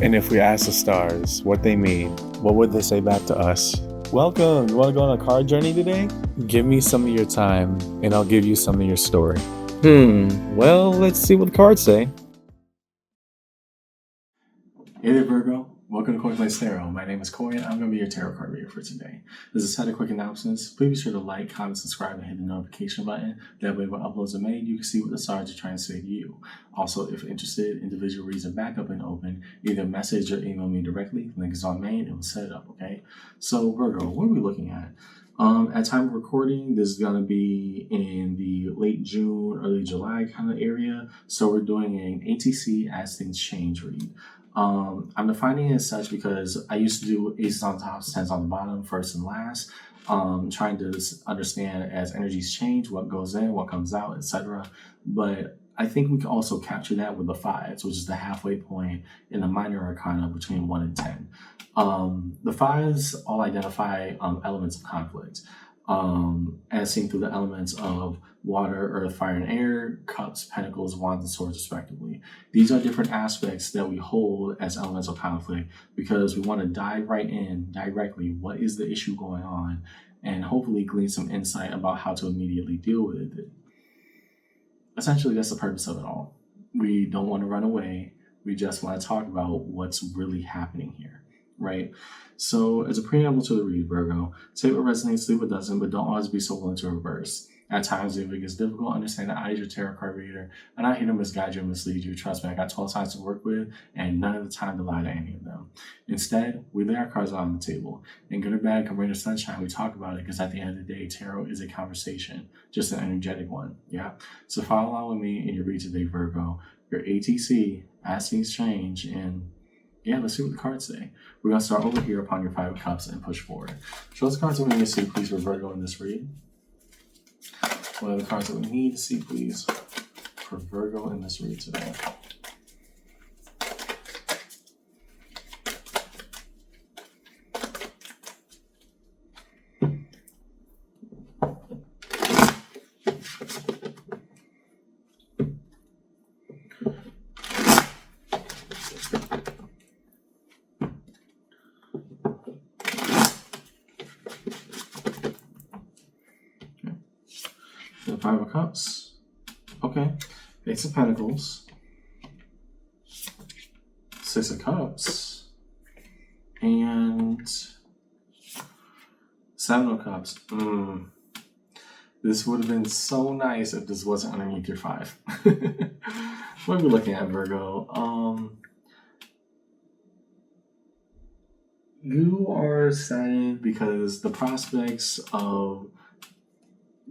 And if we ask the stars what they mean, what would they say back to us? Welcome! You want to go on a card journey today? Give me some of your time, and I'll give you some of your story. Well, let's see what the cards say. Hey there, Virgo. Welcome to Coin Place Tarot. My name is Coy, and I'm going to be your tarot card reader for today. As a set of quick announcements, please be sure to like, comment, subscribe, and hit the notification button. That way, when uploads are made, you can see what the stars are trying to say to you. Also, if interested, individual reads and backup and open, either message or email me directly. Link is on main, and we'll set it up, okay? So, Virgo, what are we looking at? At time of recording, this is going to be in the late June, early July kind of area. So we're doing an ATC as things change read. I'm defining it as such because I used to do aces on top, tens on the bottom, first and last, trying to understand as energies change, what goes in, what comes out, etc. But I think we can also capture that with the fives, which is the halfway point in the minor arcana between 1 and 10. The fives all identify elements of conflict, as seen through the elements of water, earth, fire, and air, cups, pentacles, wands, and swords, respectively. These are different aspects that we hold as elements of conflict because we want to dive right in directly. What is the issue going on? And hopefully glean some insight about how to immediately deal with it. Essentially, that's the purpose of it all. We don't want to run away. We just want to talk about what's really happening here, right? So as a preamble to the read, Virgo, take what resonates, leave what doesn't, but don't always be so willing to reverse. At times, if it gets difficult, understand that I, as your tarot card reader, and I here to misguide you and mislead you. Trust me, I got 12 signs to work with, and none of the time to lie to any of them. Instead, we lay our cards on the table. In good or bad, come rain or sunshine, we talk about it, because at the end of the day, tarot is a conversation, just an energetic one, yeah? So follow along with me in your read today, Virgo. Your ATC, as things change, and yeah, let's see what the cards say. We're going to start over here upon your Five of Cups and push forward. Show us the cards that we need to see, please, for Virgo in this read. What are the cards that we need to see, please, for Virgo in this read today? The Five of Cups. Okay. Ace of Pentacles. Six of Cups. And Seven of Cups. This would have been so nice if this wasn't underneath your five. What are we looking at, Virgo? You are sad because the prospects of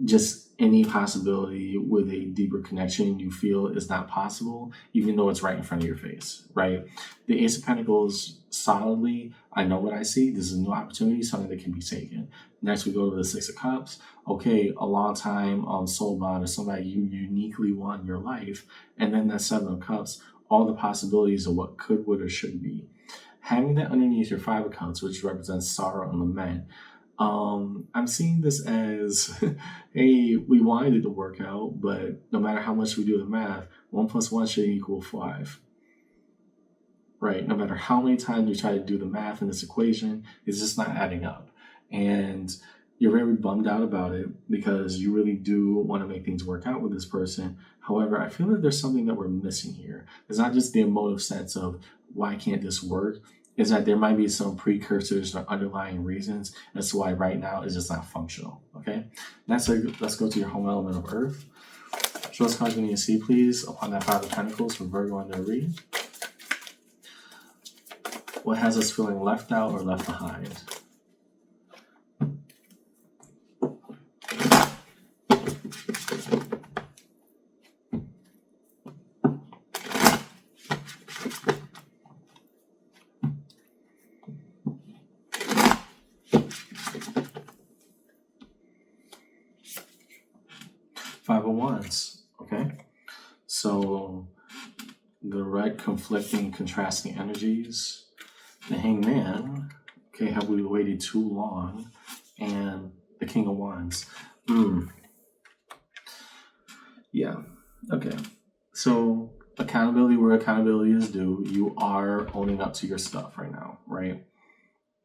just any possibility with a deeper connection you feel is not possible, even though it's right in front of your face, right? The Ace of Pentacles, solidly, I know what I see. This is a new opportunity, something that can be taken. Next, we go to the Six of Cups. Okay, a long time soul bond or somebody you uniquely want in your life. And then that Seven of Cups, all the possibilities of what could, would, or should be. Having that underneath your Five of Cups, which represents sorrow and lament, I'm seeing this as, hey, we wanted it to work out, but no matter how much we do the math, 1 + 1 should equal 5. Right? No matter how many times we try to do the math in this equation, it's just not adding up. And you're very bummed out about it because you really do want to make things work out with this person. However, I feel like there's something that we're missing here. It's not just the emotive sense of why can't this work? Is that there might be some precursors or underlying reasons as to why right now it's just not functional, okay? Next, let's go to your home element of Earth. Show us cards we need to see, please, upon that Five of Pentacles for Virgo in their read. What has us feeling left out or left behind? Five of Wands, okay? So, direct, conflicting, contrasting energies. The Hangman, okay, have we waited too long? And the King of Wands. Yeah, okay. So, accountability where accountability is due. You are owning up to your stuff right now, right?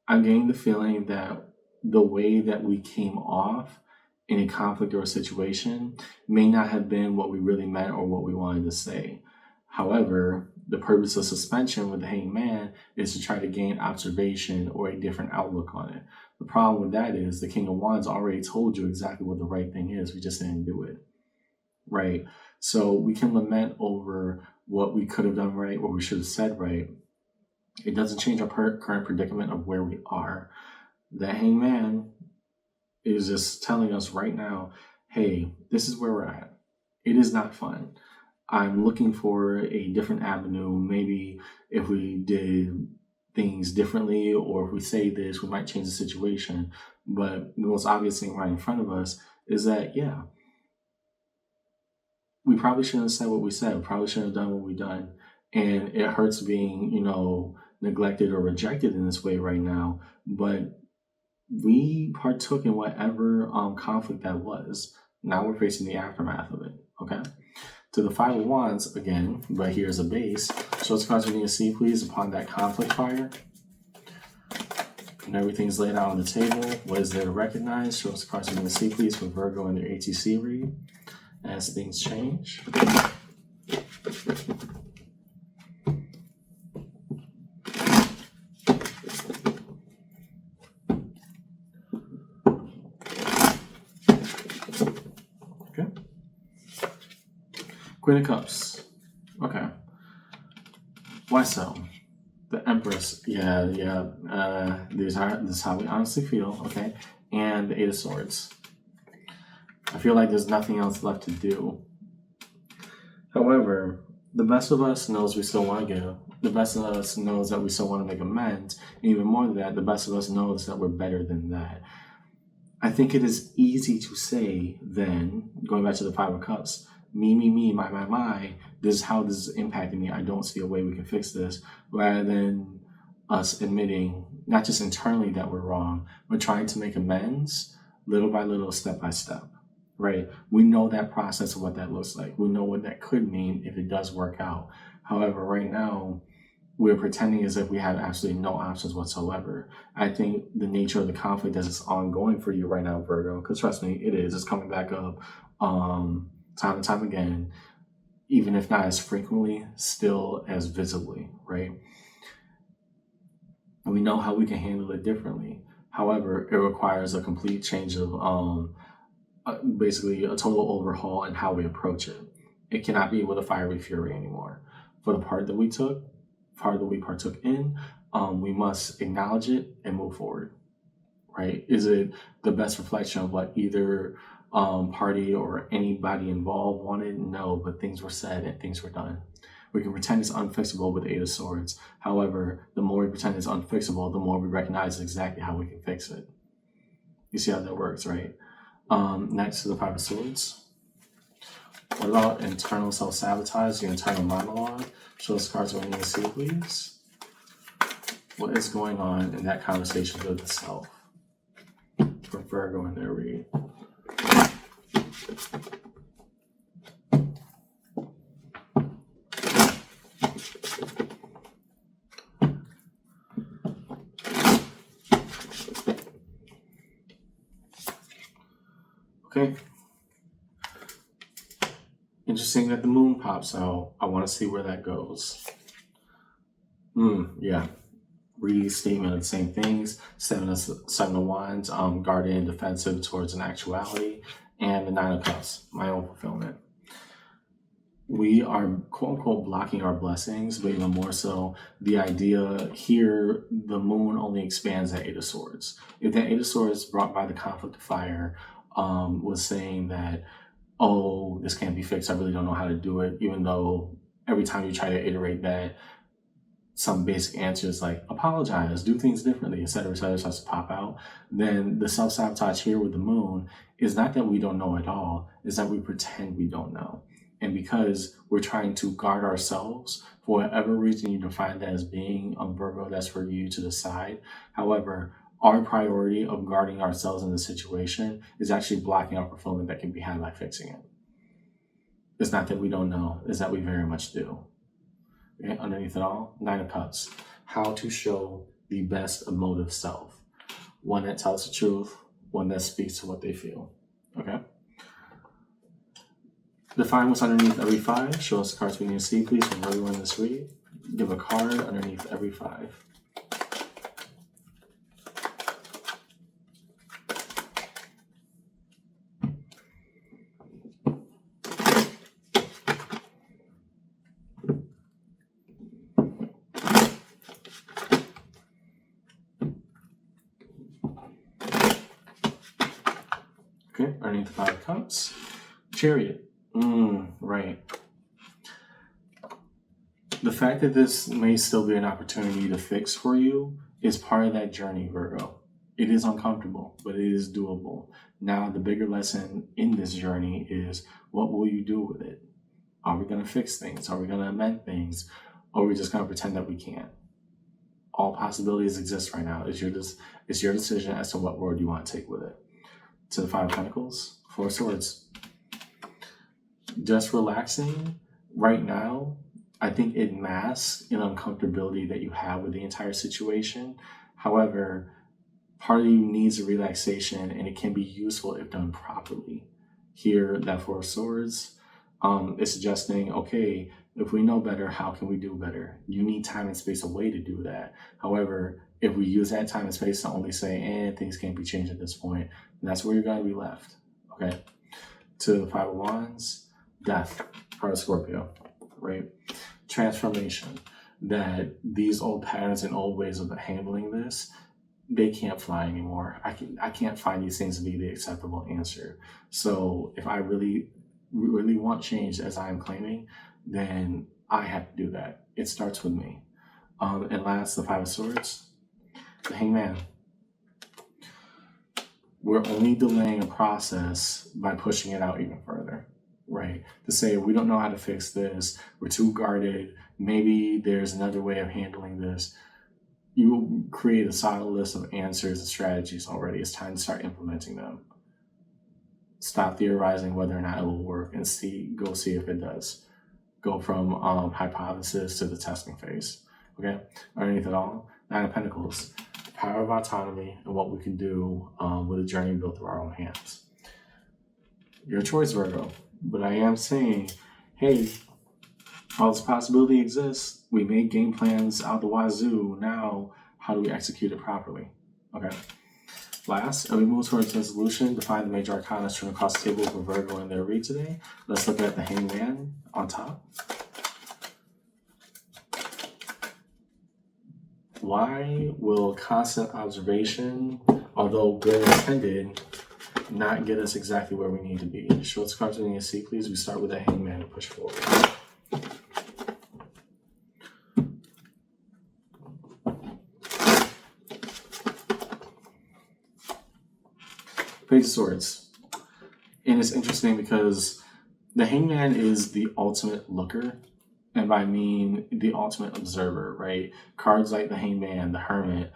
I'm getting the feeling that the way that we came off in a conflict or a situation may not have been what we really meant or what we wanted to say. However, the purpose of suspension with the hanged man is to try to gain observation or a different outlook on it. The problem with that is the King of Wands already told you exactly what the right thing is. We just didn't do it, right? So we can lament over what we could have done right, what we should have said right. It doesn't change our current predicament of where we are. The hangman is just telling us right now, hey, this is where we're at. It is not fun. I'm looking for a different avenue. Maybe if we did things differently or if we say this, we might change the situation. But the most obvious thing right in front of us is that, yeah, we probably shouldn't have said what we said. We probably shouldn't have done what we done. And it hurts being, neglected or rejected in this way right now. But we partook in whatever conflict that was. Now we're facing the aftermath of it, okay? To the Five of Wands, again, but here's a base. Show us cards we need to see, please, upon that conflict fire. And everything's laid out on the table. What is there to recognize? Show us cards we need to see, please, for Virgo in their ATC read as things change. Queen of Cups. Okay. Why so? The Empress. This is how we honestly feel. Okay. And the Eight of Swords. I feel like there's nothing else left to do. However, the best of us knows we still want to give. The best of us knows that we still want to make amends. And even more than that, the best of us knows that we're better than that. I think it is easy to say then, going back to the Five of Cups, me, my, this is how this is impacting me. I don't see a way we can fix this. Rather than us admitting, not just internally that we're wrong, but trying to make amends little by little, step by step, right? We know that process of what that looks like. We know what that could mean if it does work out. However, right now, we're pretending as if we have absolutely no options whatsoever. I think the nature of the conflict as it's ongoing for you right now, Virgo, because trust me, it is. It's coming back up. Time and time again, even if not as frequently, still as visibly, right? And we know how we can handle it differently. However, it requires a complete change of basically a total overhaul in how we approach it. It cannot be with a fiery fury anymore. For the part that we partook in, we must acknowledge it and move forward, right? Is it the best reflection of what either party or anybody involved wanted? No, but things were said and things were done. We can pretend it's unfixable with the Eight of Swords. However, the more we pretend it's unfixable, the more we recognize exactly how we can fix it. You see how that works, right? Next to the Five of Swords. What about internal self-sabotage, your internal monologue? Show us cards we need to see, please. What is going on in that conversation with the self? For Virgo in their read. Okay. Interesting that the moon pops out. I want to see where that goes. Yeah. Restatement of the same things. Seven of Wands, guarded and defensive towards an actuality. And the Nine of Cups, my own fulfillment. We are, quote unquote, blocking our blessings, but even more so, the idea here, the moon only expands that Eight of Swords. If that Eight of Swords brought by the conflict of fire was saying that, oh, this can't be fixed, I really don't know how to do it, even though every time you try to iterate that, some basic answers like apologize, do things differently, etc., starts to pop out, then the self-sabotage here with the moon is not that we don't know at all, is that we pretend we don't know. And because we're trying to guard ourselves, for whatever reason you define that as being a Virgo, that's for you to decide. However, our priority of guarding ourselves in the situation is actually blocking our fulfillment that can be had by fixing it. It's not that we don't know, it's that we very much do. Okay? Underneath it all, Nine of Cups. How to show the best emotive self. One that tells the truth, one that speaks to what they feel. Okay? Define what's underneath every five. Show us the cards we need to see, please, from everyone in this read. Give a card underneath every five. Okay, underneath the Five of Cups. Chariot. Right. The fact that this may still be an opportunity to fix for you is part of that journey, Virgo. It is uncomfortable, but it is doable. Now, the bigger lesson in this journey is, what will you do with it? Are we going to fix things? Are we going to amend things? Or are we just going to pretend that we can't? All possibilities exist right now. It's your decision as to what road you want to take with it. To the Five of Pentacles, Four of Swords. Just relaxing right now, I think it masks an uncomfortability that you have with the entire situation. However, part of you needs a relaxation, and it can be useful if done properly. Here, that Four of Swords is suggesting, okay, if we know better, how can we do better? You need time and space away to do that. However, if we use that time and space to only say, things can't be changed at this point, that's where you're going to be left. Okay. To the Five of Wands, Death, part of Scorpio, right? Transformation. That these old patterns and old ways of handling this, they can't fly anymore. I can't find these things to be the acceptable answer. So if I really want change, as I am claiming, then I have to do that. It starts with me. And last, the Five of Swords, the Hangman. We're only delaying a process by pushing it out even further, right? To say, we don't know how to fix this, we're too guarded, maybe there's another way of handling this. You create a solid list of answers and strategies already. It's time to start implementing them. Stop theorizing whether or not it will work and go see if it does. Go from hypothesis to the testing phase. Okay? Underneath it all, Nine of Pentacles. Power of autonomy and what we can do with a journey built through our own hands. Your choice, Virgo. But I am saying, hey, all this possibility exists. We made game plans out the wazoo. Now, how do we execute it properly? Okay. Last, and we move towards resolution. Define the major arcana turn across the table for Virgo in their read today. Let's look at the Hangman on top. Why will constant observation, although good intended, not get us exactly where we need to be? Show us cards we need to see, please. We start with the Hangman and push forward. Page of Swords. And it's interesting because the Hangman is the ultimate looker. And by I mean the ultimate observer, right? Cards like the Hangman, the Hermit,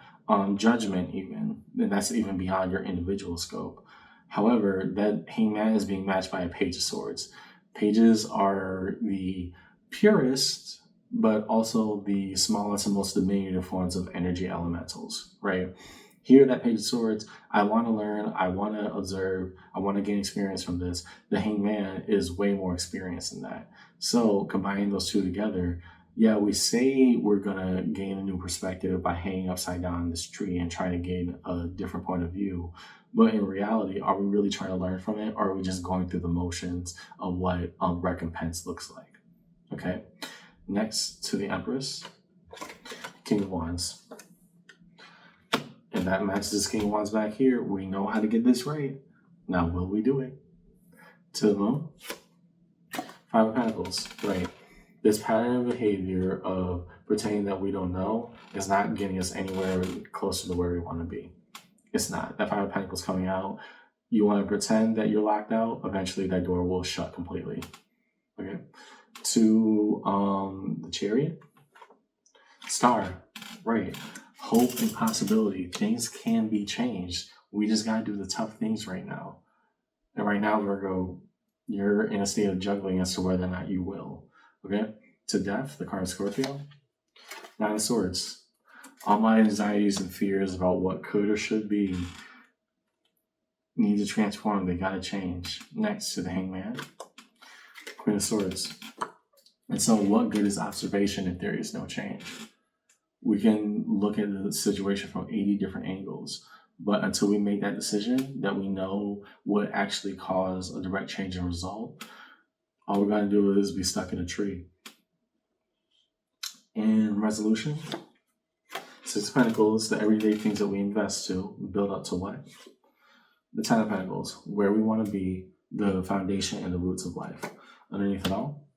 Judgment even, and that's even beyond your individual scope. However, that Hangman is being matched by a Page of Swords. Pages are the purest, but also the smallest and most diminutive forms of energy elementals, right? Here, that Page of Swords, I want to learn, I want to observe, I want to gain experience from this. The Hangman is way more experienced than that. So combining those two together, yeah, we say we're going to gain a new perspective by hanging upside down this tree and trying to gain a different point of view. But in reality, are we really trying to learn from it? Or are we just going through the motions of what recompense looks like? Okay. Next to the Empress, King of Wands. And that matches this King of Wands back here. We know how to get this right. Now, will we do it? To the Moon. Five of Pentacles, right? This pattern of behavior of pretending that we don't know is not getting us anywhere closer to where we want to be. It's not. That Five of Pentacles coming out, you want to pretend that you're locked out, eventually that door will shut completely. Okay. To the Chariot. Star, right? Hope and possibility. Things can be changed. We just got to do the tough things right now. And right now, Virgo, You're in a state of juggling as to whether or not you will. Okay? To death, the card of Scorpio. Nine of Swords. All my anxieties and fears about what could or should be need to transform. They gotta change. Next to the Hangman. Queen of Swords. And so what good is observation if there is no change? We can look at the situation from 80 different angles, but until we make that decision that we know would actually cause a direct change in result, all we're going to do is be stuck in a tree. In resolution, Six of Pentacles, the everyday things that we invest to build up to what? The Ten of Pentacles, where we want to be, the foundation and the roots of life. Underneath it all,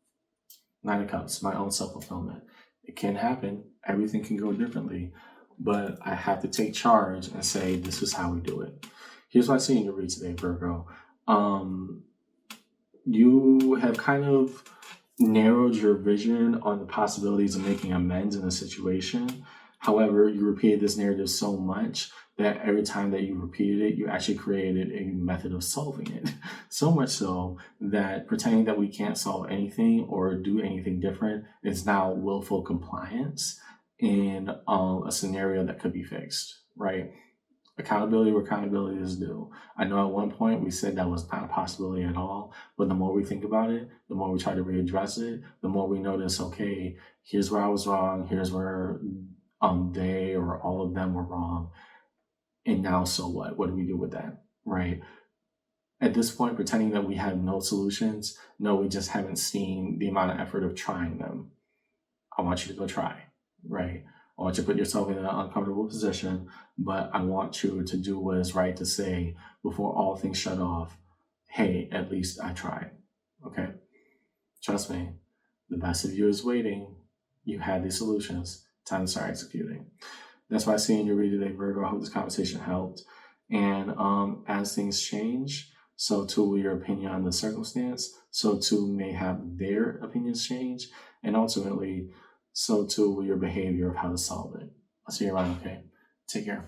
Nine of Cups, my own self-fulfillment. It can happen. Everything can go differently, but I have to take charge and say, this is how we do it. Here's what I see in your read today, Virgo. You have kind of narrowed your vision on the possibilities of making amends in a situation. However, you repeated this narrative so much that every time that you repeated it, you actually created a method of solving it. So much so that pretending that we can't solve anything or do anything different is now willful compliance in a scenario that could be fixed, right? Accountability where accountability is due. I know at one point we said that was not a possibility at all, but the more we think about it, the more we try to readdress it, the more we notice, okay, here's where I was wrong, here's where they or all of them were wrong. And now, so what? What do we do with that, right? At this point, pretending that we have no solutions, no, we just haven't seen the amount of effort of trying them. I want you to go try, right? I want you to put yourself in an uncomfortable position, but I want you to do what is right to say before all things shut off. Hey, at least I tried, okay? Trust me, the best of you is waiting. You have these solutions. Time to start executing. That's why I see in your read today, Virgo. I hope this conversation helped. And as things change, so too will your opinion on the circumstance. So too may have their opinions change. And ultimately, so too will your behavior of how to solve it. I'll see you around, okay? Take care.